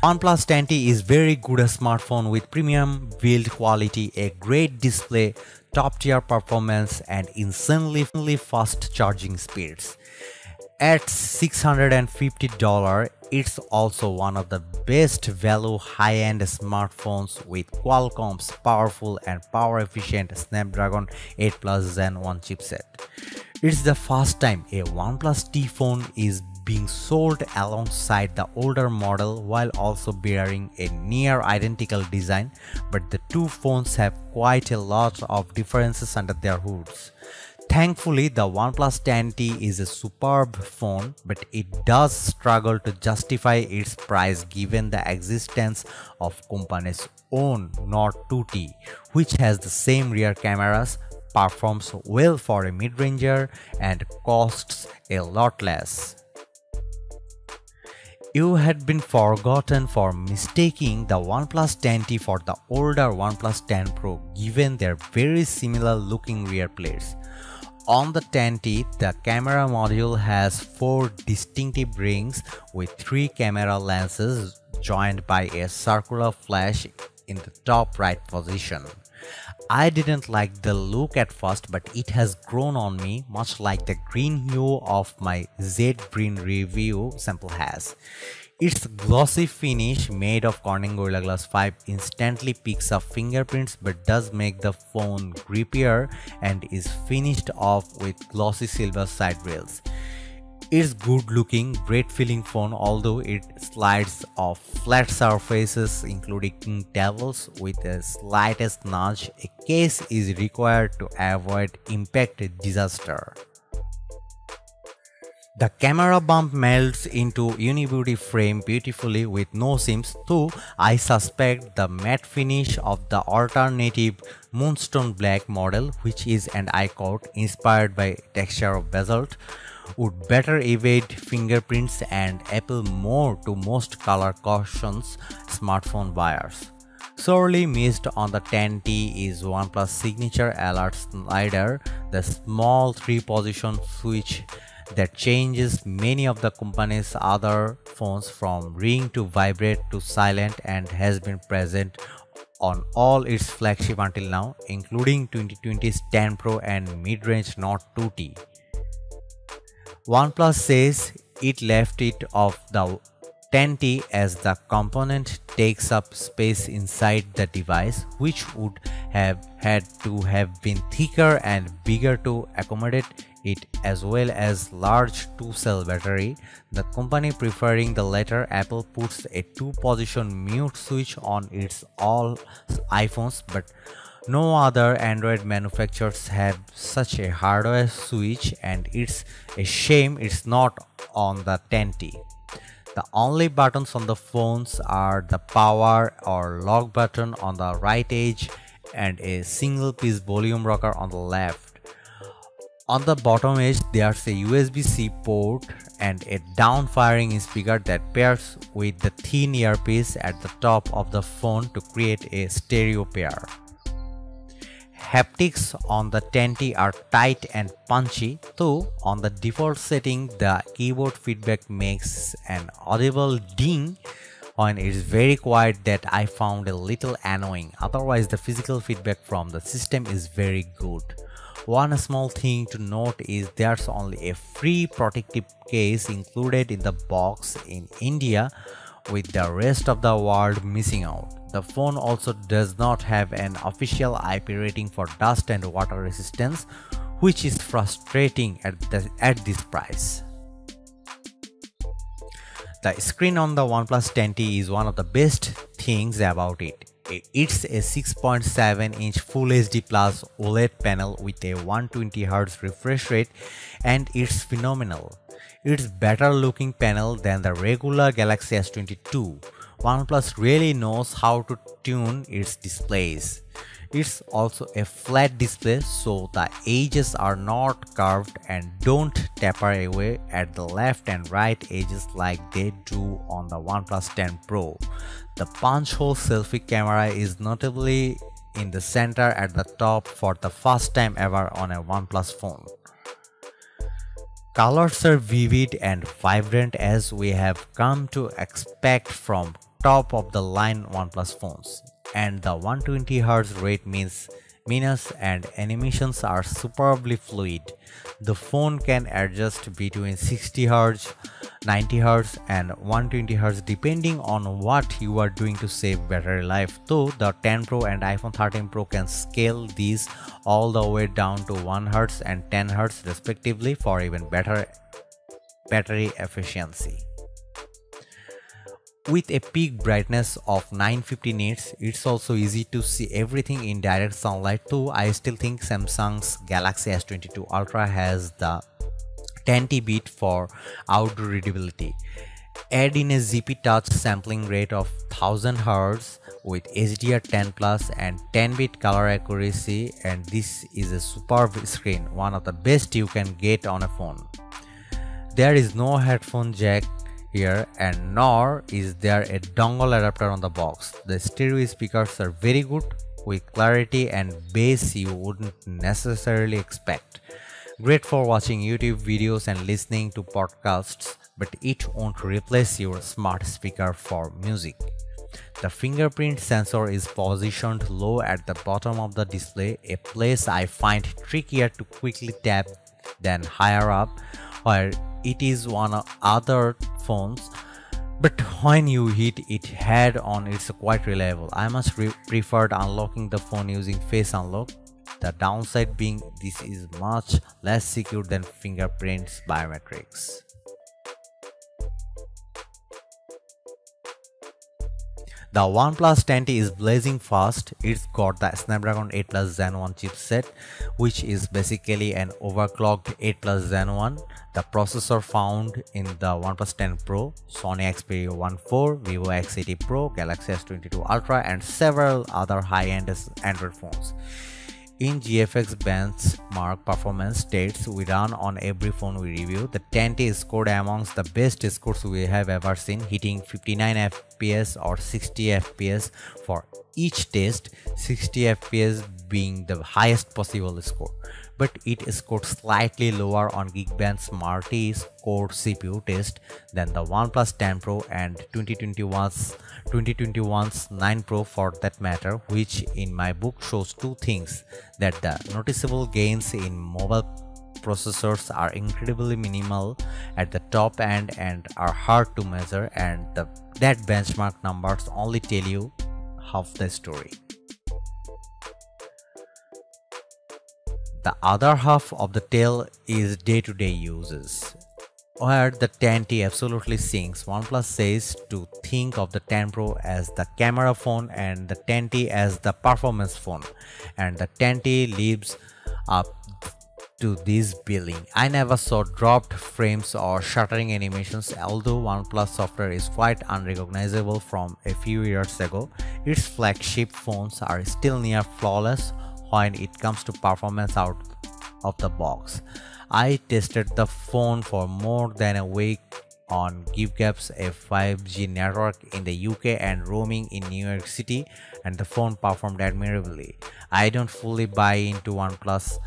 OnePlus 10T is very good smartphone with premium build quality, a great display, top tier performance and insanely fast charging speeds. At $650, it's also one of the best value high-end smartphones with Qualcomm's powerful and power-efficient Snapdragon 8 Plus Gen 1 chipset. It's the first time a OnePlus T phone is being sold alongside the older model while also bearing a near identical design, but the two phones have quite a lot of differences under their hoods. Thankfully, the OnePlus 10T is a superb phone, but it does struggle to justify its price given the existence of company's own Note 2T, which has the same rear cameras, performs well for a mid-ranger, and costs a lot less. You had been forgotten for mistaking the OnePlus 10T for the older OnePlus 10 Pro given their very similar looking rear plates. On the 10T, the camera module has 4 distinctive rings with 3 camera lenses joined by a circular flash in the top right position. I didn't like the look at first, but it has grown on me, much like the green hue of my Z Green review sample has. Its glossy finish made of Corning Gorilla Glass 5 instantly picks up fingerprints but does make the phone grippier and is finished off with glossy silver side rails. It's good looking, great feeling phone, although it slides off flat surfaces including tables with the slightest nudge. A case is required to avoid impact disaster. The camera bump melts into Unibeauty frame beautifully with no seams, though I suspect the matte finish of the alternative Moonstone Black model, which is an I-coat inspired by texture of basalt, would better evade fingerprints and appeal more to most color cautions smartphone buyers. Sorely missed on the 10T is OnePlus signature alert slider, the small 3-position switch that changes many of the company's other phones from ring to vibrate to silent and has been present on all its flagship until now, including 2020's 10 Pro and mid-range Note 2T. OnePlus says it left it off the 10T as the component takes up space inside the device, which would have had to have been thicker and bigger to accommodate it, as well as large 2-cell battery. The company preferring the latter, Apple puts a 2-position mute switch on its all iPhones, but no other Android manufacturers have such a hardware switch, and it's a shame it's not on the 10T. The only buttons on the phones are the power or lock button on the right edge and a single piece volume rocker on the left. On the bottom edge, there's a USB-C port and a down-firing speaker that pairs with the thin earpiece at the top of the phone to create a stereo pair. Haptics on the 10T are tight and punchy, though on the default setting the keyboard feedback makes an audible ding when it's very quiet that I found a little annoying. Otherwise, the physical feedback from the system is very good. One small thing to note is there's only a free protective case included in the box in India, with the rest of the world missing out. The phone also does not have an official IP rating for dust and water resistance, which is frustrating at this price. The screen on the OnePlus 10T is one of the best things about it. It's a 6.7-inch Full HD Plus OLED panel with a 120Hz refresh rate, and it's phenomenal. It's better looking panel than the regular Galaxy S22. OnePlus really knows how to tune its displays. It's also a flat display, so the edges are not curved and don't taper away at the left and right edges like they do on the OnePlus 10 Pro. The punch hole selfie camera is notably in the center at the top for the first time ever on a OnePlus phone. Colors are vivid and vibrant as we have come to expect from top of the line OnePlus phones, and the 120Hz rate means menus and animations are superbly fluid. The phone can adjust between 60Hz, 90Hz and 120Hz depending on what you are doing to save battery life, though the 10 Pro and iPhone 13 Pro can scale these all the way down to 1Hz and 10Hz respectively for even better battery efficiency. With a peak brightness of 950 nits, it's also easy to see everything in direct sunlight too. I still think Samsung's Galaxy S22 Ultra has the 10T bit for outdoor readability. Add in a ZP touch sampling rate of 1000 Hz with HDR10 Plus and 10-bit color accuracy, and this is a superb screen, one of the best you can get on a phone. There is no headphone jack here, and nor is there a dongle adapter on the box. The stereo speakers are very good with clarity and bass you wouldn't necessarily expect. Great for watching YouTube videos and listening to podcasts, but it won't replace your smart speaker for music. The fingerprint sensor is positioned low at the bottom of the display, a place I find trickier to quickly tap than higher up, where it is on other phones, but when you hit it head on, it's quite reliable. I must prefer unlocking the phone using face unlock. The downside being this is much less secure than fingerprints biometrics. The OnePlus 10T is blazing fast. It's got the Snapdragon 8 Plus Gen 1 chipset, which is basically an overclocked 8 Plus Gen 1. The processor found in the OnePlus 10 Pro, Sony Xperia 1 4, Vivo X80 Pro, Galaxy S22 Ultra, and several other high-end Android phones. In GFX benchmark performance states we run on every phone we review, the 10T scored amongst the best scores we have ever seen, hitting 59 FPS or 60 FPS for each test, 60 FPS being the highest possible score. But it scored slightly lower on Geekbench multi-score CPU test than the OnePlus 10 Pro and 2021's 9 Pro for that matter, which in my book shows two things: that the noticeable gains in mobile processors are incredibly minimal at the top end and are hard to measure, and that benchmark numbers only tell you half the story. The other half of the tale is day-to-day uses, where the 10T absolutely sinks. OnePlus says to think of the 10 Pro as the camera phone and the 10T as the performance phone, and the 10T lives up to this billing. I never saw dropped frames or shuttering animations, although OnePlus software is quite unrecognizable from a few years ago. Its flagship phones are still near flawless when it comes to performance out of the box. I tested the phone for more than a week on GiveGap's a 5G network in the UK and roaming in New York City, and the phone performed admirably. I don't fully buy into OnePlus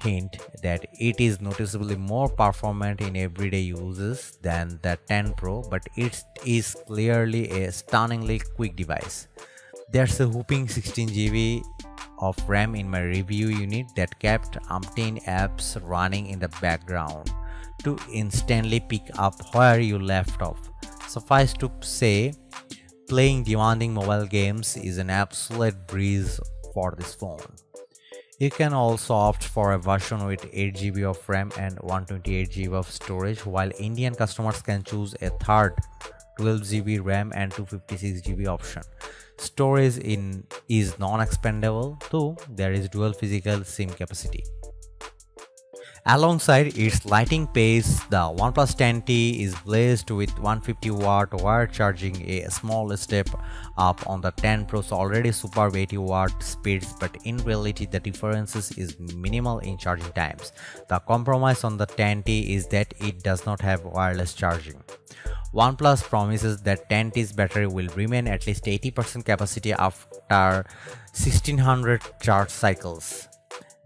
hint that it is noticeably more performant in everyday uses than the 10 Pro, but it is clearly a stunningly quick device. There's a whopping 16GB of RAM in my review unit that kept umpteen apps running in the background to instantly pick up where you left off. Suffice to say, playing demanding mobile games is an absolute breeze for this phone. You can also opt for a version with 8GB of RAM and 128GB of storage, while Indian customers can choose a third 12GB RAM and 256GB option. Storage is non-expandable, though there is dual physical SIM capacity. Alongside its lightning pace, the OnePlus 10T is blessed with 150W wire charging, a small step up on the 10 Pro's already superb 80W speeds, but in reality the difference is minimal in charging times. The compromise on the 10T is that it does not have wireless charging. OnePlus promises that 10T's battery will remain at least 80% capacity after 1600 charge cycles.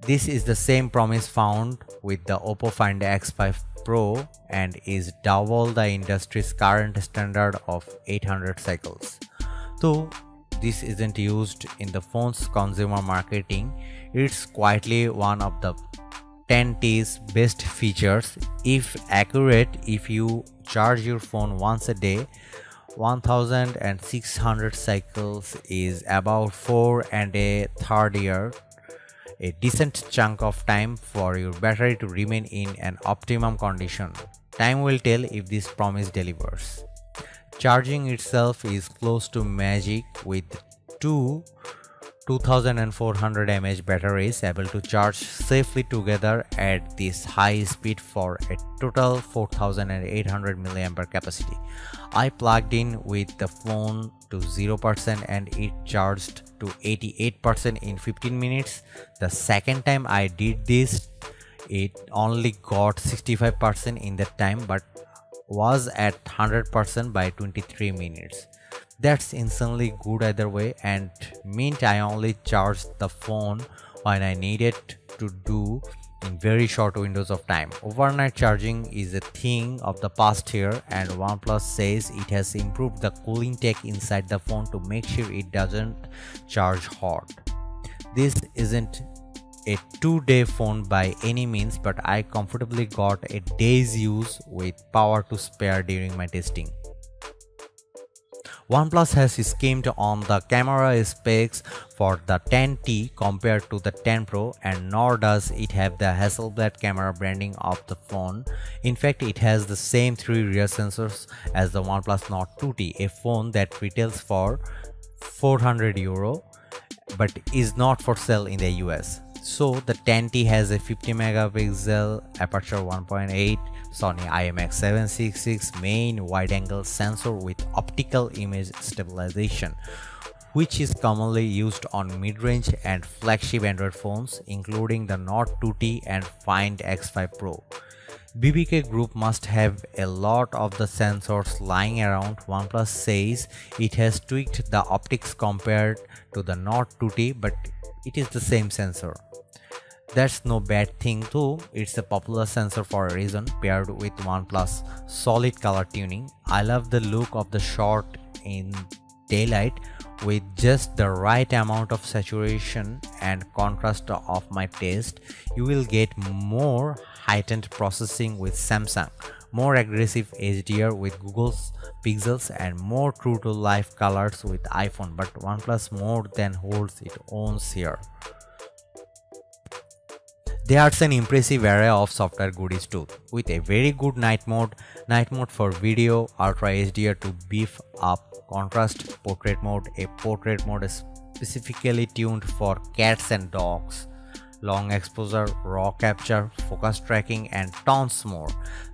This is the same promise found with the Oppo Find X5 Pro and is double the industry's current standard of 800 cycles. Though this isn't used in the phone's consumer marketing, it's quietly one of the 10T's best features. If accurate, if you charge your phone once a day, 1600 cycles is about 4.33 years, a decent chunk of time for your battery to remain in an optimum condition. Time will tell if this promise delivers. Charging itself is close to magic, with two 2400 mAh batteries able to charge safely together at this high speed for a total 4800 mAh capacity. I plugged in with the phone to 0% and it charged to 88% in 15 minutes. The second time I did this, it only got 65% in that time, but was at 100% by 23 minutes. That's insanely good either way, and meant I only charged the phone when I needed to do in very short windows of time. Overnight charging is a thing of the past here, and OnePlus says it has improved the cooling tech inside the phone to make sure it doesn't charge hot. This isn't a 2-day phone by any means, but I comfortably got a day's use with power to spare during my testing. OnePlus has skimped on the camera specs for the 10T compared to the 10 Pro, and nor does it have the Hasselblad camera branding of the phone. In fact, it has the same 3 rear sensors as the OnePlus Nord 2T, a phone that retails for €400 but is not for sale in the US. So the 10T has a 50 megapixel aperture 1.8 Sony IMX766 main wide-angle sensor with optical image stabilization, which is commonly used on mid-range and flagship Android phones, including the Nord 2T and Find X5 Pro. BBK Group must have a lot of the sensors lying around. OnePlus says it has tweaked the optics compared to the Nord 2T, but it is the same sensor. That's no bad thing too. It's a popular sensor for a reason, paired with OnePlus solid color tuning. I love the look of the shot in daylight with just the right amount of saturation and contrast of my taste. You will get more heightened processing with Samsung, more aggressive HDR with Google's Pixels, and more true to life colors with iPhone, but OnePlus more than holds its own here. There's an impressive array of software goodies too, with a very good night mode for video, Ultra HDR to beef up contrast, portrait mode, a portrait mode specifically tuned for cats and dogs, long exposure, raw capture, focus tracking, and tons more.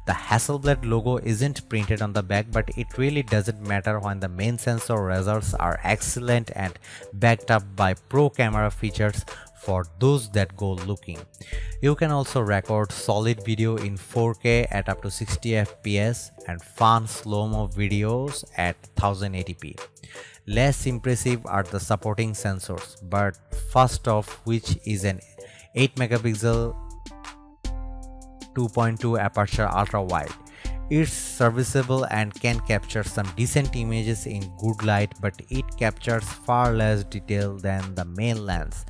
The Hasselblad logo isn't printed on the back, but it really doesn't matter when the main sensor results are excellent and backed up by pro camera features for those that go looking. You can also record solid video in 4K at up to 60 FPS and fun slow-mo videos at 1080p. Less impressive are the supporting sensors, but first of which is an 8 megapixel 2.2 aperture ultra wide. It's serviceable and can capture some decent images in good light, but it captures far less detail than the main lens.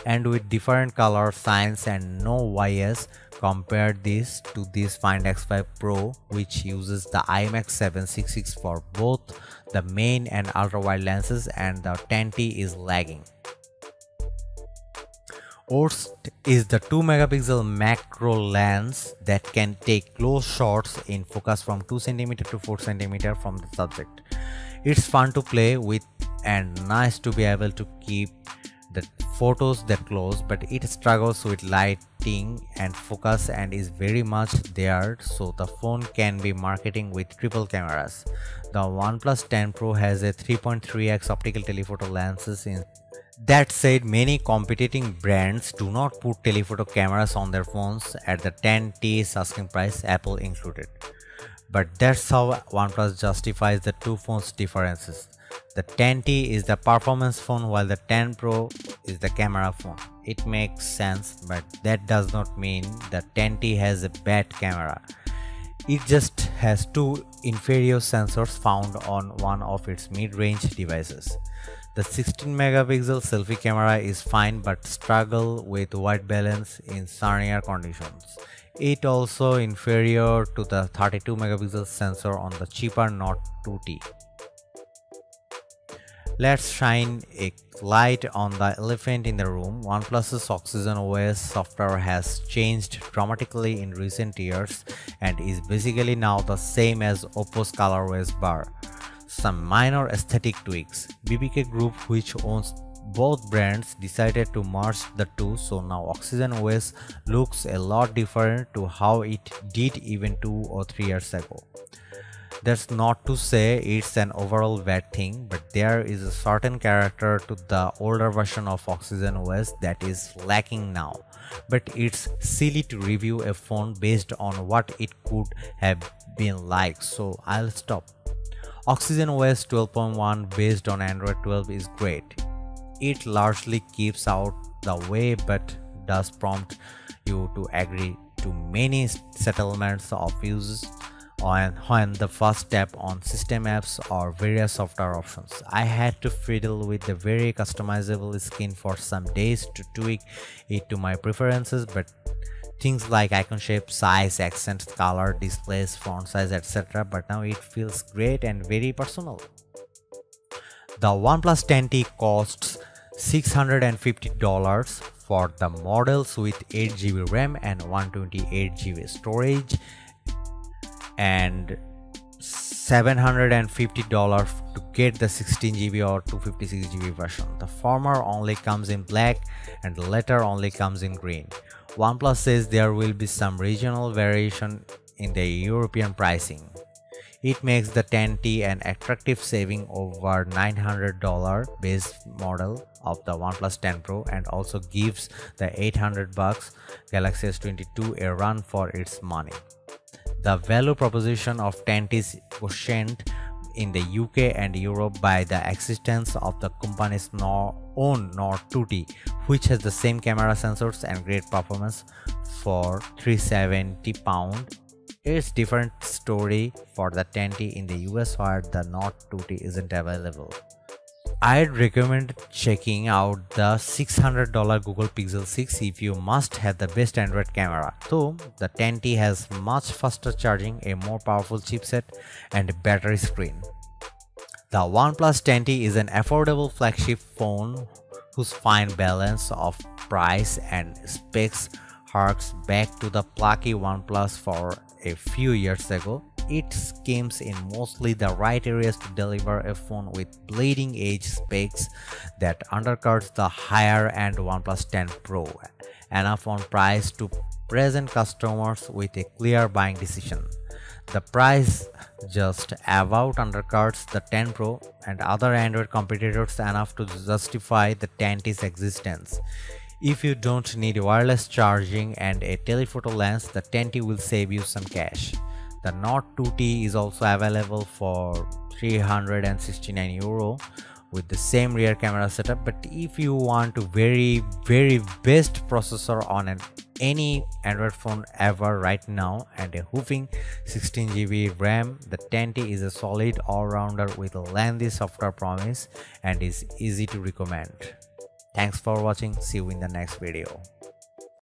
And with different color signs and no YS, compare this to this Find X5 Pro, which uses the IMX766 for both the main and ultra wide lenses, and the 10T is lagging. Worst is the 2 megapixel macro lens that can take close shots in focus from 2 cm to 4 cm from the subject. It's fun to play with and nice to be able to keep the photos that close, but it struggles with lighting and focus and is very much there, so the phone can be marketing with triple cameras. The OnePlus 10 Pro has a 3.3x optical telephoto lenses in. That said, many competing brands do not put telephoto cameras on their phones at the 10T's asking price, Apple included. But that's how OnePlus justifies the two phones' differences. The 10T is the performance phone while the 10 Pro is the camera phone. It makes sense, but that does not mean the 10T has a bad camera. It just has two inferior sensors found on one of its mid-range devices. The 16 megapixel selfie camera is fine but struggle with white balance in sunnier conditions. It also inferior to the 32 megapixel sensor on the cheaper Note 2T. Let's shine a light on the elephant in the room. OnePlus's Oxygen OS software has changed dramatically in recent years and is basically now the same as Oppo's ColorOS bar. Some minor aesthetic tweaks. BBK Group, which owns both brands, decided to merge the two, so now Oxygen OS looks a lot different to how it did even 2 or 3 years ago. That's not to say it's an overall bad thing, but there is a certain character to the older version of Oxygen OS that is lacking now. But it's silly to review a phone based on what it could have been like, so I'll stop. Oxygen OS 12.1 based on Android 12 is great. It largely keeps out the way but does prompt you to agree to many settlements of uses when the first tap on system apps or various software options. I had to fiddle with the very customizable skin for some days to tweak it to my preferences, but things like icon shape, size, accent, color, displays, font size, etc. But now it feels great and very personal. The OnePlus 10T costs $650 for the models with 8GB RAM and 128GB storage, and $750 to get the 16GB or 256GB version. The former only comes in black and the latter only comes in green. OnePlus says there will be some regional variation in the European pricing. It makes the 10T an attractive saving over $900 base model of the OnePlus 10 Pro and also gives the $800 Galaxy S22 a run for its money. The value proposition of 10T is cushioned in the UK and Europe by the existence of the company's own Note 2T, which has the same camera sensors and great performance for £370. It's different story for the 10T in the US where the Note 2T isn't available. I'd recommend checking out the $600 Google Pixel 6 if you must have the best Android camera. Though the 10T has much faster charging, a more powerful chipset, and a better screen. The OnePlus 10T is an affordable flagship phone whose fine balance of price and specs harks back to the plucky OnePlus for a few years ago. It schemes in mostly the right areas to deliver a phone with bleeding edge specs that undercuts the higher end OnePlus 10 Pro, enough on price to present customers with a clear buying decision. The price just about undercuts the 10 Pro and other Android competitors enough to justify the 10T's existence. If you don't need wireless charging and a telephoto lens, the 10T will save you some cash. The Note 2T is also available for €369 with the same rear camera setup, but if you want to very best processor on any Android phone ever right now and a whopping 16GB RAM, the 10T is a solid all-rounder with a lengthy software promise and is easy to recommend. Thanks for watching. See you in the next video.